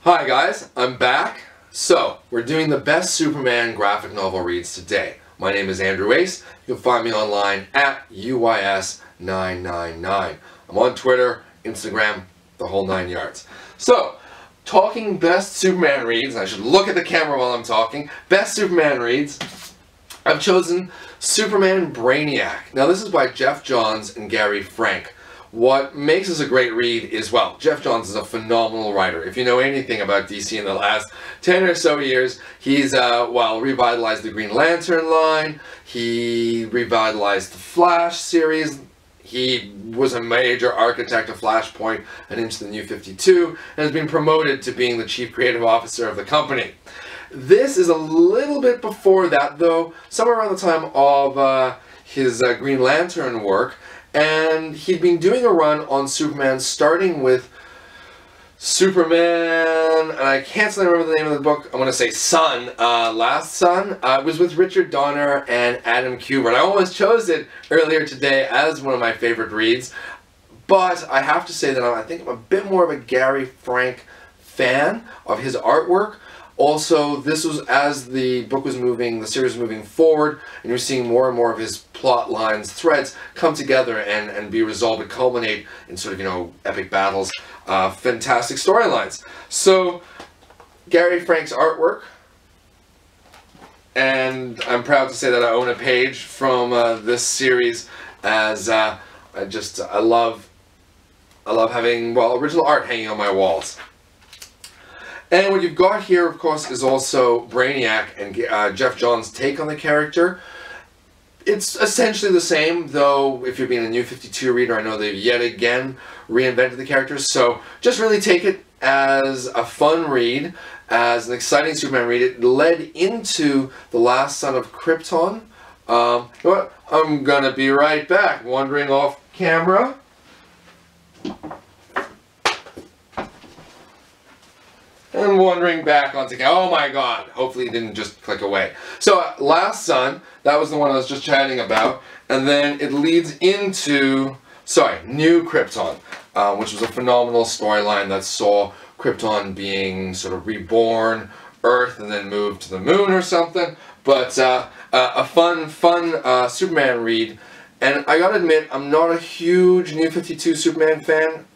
Hi guys, I'm back. So, we're doing the best Superman graphic novel reads today. My name is Andrew Ace. You can find me online at UYS999. I'm on Twitter, Instagram, the whole 9 yards. So, talking best Superman reads, and I should look at the camera while I'm talking, best Superman reads, I've chosen Superman Brainiac. Now this is by Geoff Johns and Gary Frank. What makes this a great read is, well, Geoff Johns is a phenomenal writer. If you know anything about DC in the last 10 or so years, he's, revitalized the Green Lantern line, he revitalized the Flash series, he was a major architect of Flashpoint and into the New 52, and has been promoted to being the chief creative officer of the company. This is a little bit before that, though, somewhere around the time of his Green Lantern work, and he'd been doing a run on Superman, starting with Superman, and I can't remember the name of the book, I'm going to say Son, Last Son. It was with Richard Donner and Adam Kubert. I almost chose it earlier today as one of my favorite reads, but I have to say that I think I'm a bit more of a Gary Frank fan of his artwork. Also, this was as the book was moving, the series was moving forward, and you're seeing more and more of his plot lines, threads come together and be resolved and culminate in sort of, epic battles, fantastic storylines. So, Gary Frank's artwork, and I'm proud to say that I own a page from this series, as I love having, original art hanging on my walls. And what you've got here, of course, is also Brainiac and Geoff Johns' take on the character. It's essentially the same, though if you're being a New 52 reader, I know they've yet again reinvented the characters. So just really take it as a fun read, as an exciting Superman read. It led into The Last Son of Krypton. You know what? I'm gonna be right back, wandering off camera. And wandering back onto oh my god, hopefully it didn't just click away. So Last Son, that was the one I was just chatting about, and then it leads into, New Krypton, which was a phenomenal storyline that saw Krypton being sort of reborn, Earth, and then moved to the moon or something. But a fun Superman read, and I gotta admit, I'm not a huge New 52 Superman fan.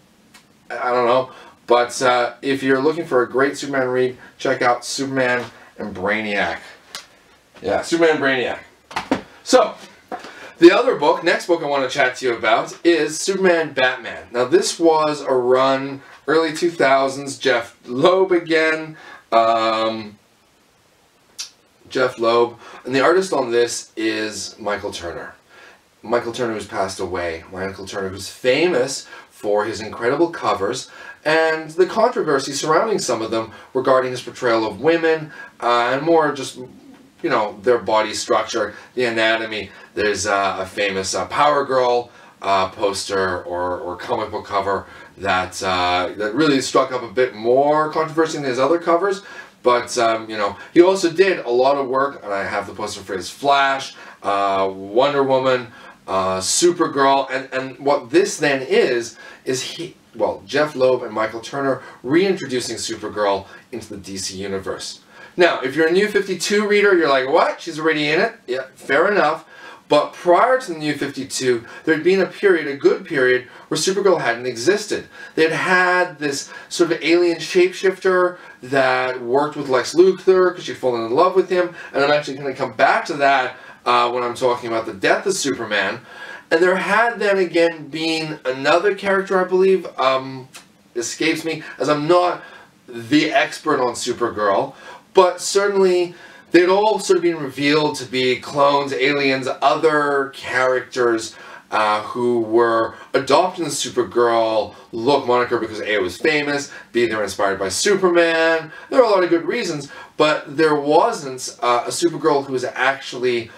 I don't know. But if you're looking for a great Superman read, check out Superman and Brainiac. Yeah, Superman and Brainiac. So, the other book, next book I want to chat to you about, is Superman Batman. Now this was a run, early 2000s, Jeph Loeb again. Jeph Loeb. And the artist on this is Michael Turner. Michael Turner, who's passed away. Michael Turner, who's famous for his incredible covers and the controversy surrounding some of them regarding his portrayal of women and more just, their body structure, the anatomy. There's a famous Power Girl poster or comic book cover that really struck up a bit more controversy than his other covers. But, he also did a lot of work, and I have the poster for his Flash, Wonder Woman, Supergirl, and what this then is Jeph Loeb and Michael Turner reintroducing Supergirl into the DC universe. Now, if you're a New 52 reader, you're like, what? She's already in it? Yeah, fair enough. But prior to the New 52, there'd been a good period, where Supergirl hadn't existed. They'd had this sort of alien shapeshifter that worked with Lex Luthor because she'd fallen in love with him, and I'm actually going to come back to that when I'm talking about the death of Superman. And there had then again been another character, I believe, escapes me, as I'm not the expert on Supergirl, but certainly they'd all sort of been revealed to be clones, aliens, other characters who were adopting the Supergirl look moniker because A, it was famous, B, they were inspired by Superman. There are a lot of good reasons, but there wasn't a Supergirl who was actually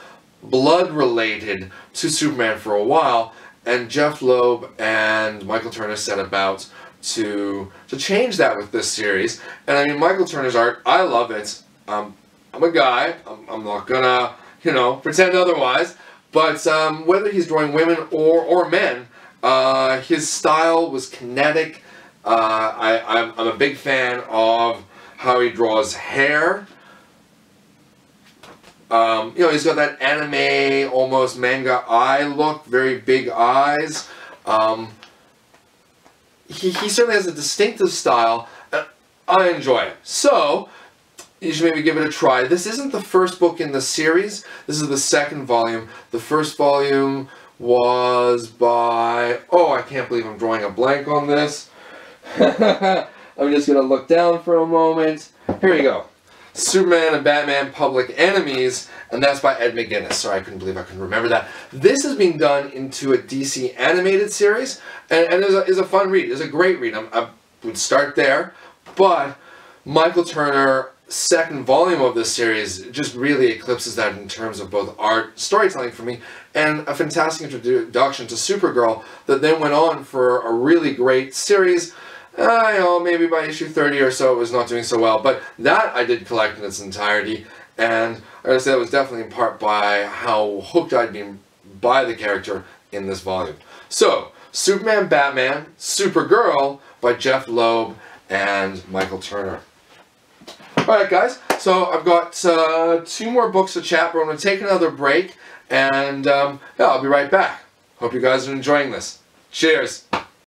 blood related to Superman for a while, and Jeph Loeb and Michael Turner set about to change that with this series. And I mean, Michael Turner's art, I love it. I'm a guy, I'm not gonna, pretend otherwise, but whether he's drawing women or men, his style was kinetic I'm a big fan of how he draws hair. You know, he's got that anime, almost manga eye look, very big eyes. He certainly has a distinctive style. I enjoy it. So, you should maybe give it a try. This isn't the first book in the series. This is the second volume. The first volume was by... Oh, I can't believe I'm drawing a blank on this. I'm just going to look down for a moment. Here we go. Superman and Batman Public Enemies, and that's by Ed McGuinness. Sorry, I couldn't believe I couldn't remember that. This is being done into a DC animated series, and is a fun read. It's a great read. I would start there, but Michael Turner's second volume of this series just really eclipses that in terms of both art, storytelling for me, and a fantastic introduction to Supergirl that then went on for a really great series. You know, maybe by issue 30 or so it was not doing so well, but that I did collect in its entirety, and I gotta say that was definitely in part by how hooked I'd been by the character in this volume. So, Superman, Batman, Supergirl by Jeph Loeb and Michael Turner. Alright guys, so I've got 2 more books to chat, but I'm going to take another break, and yeah, I'll be right back. Hope you guys are enjoying this. Cheers!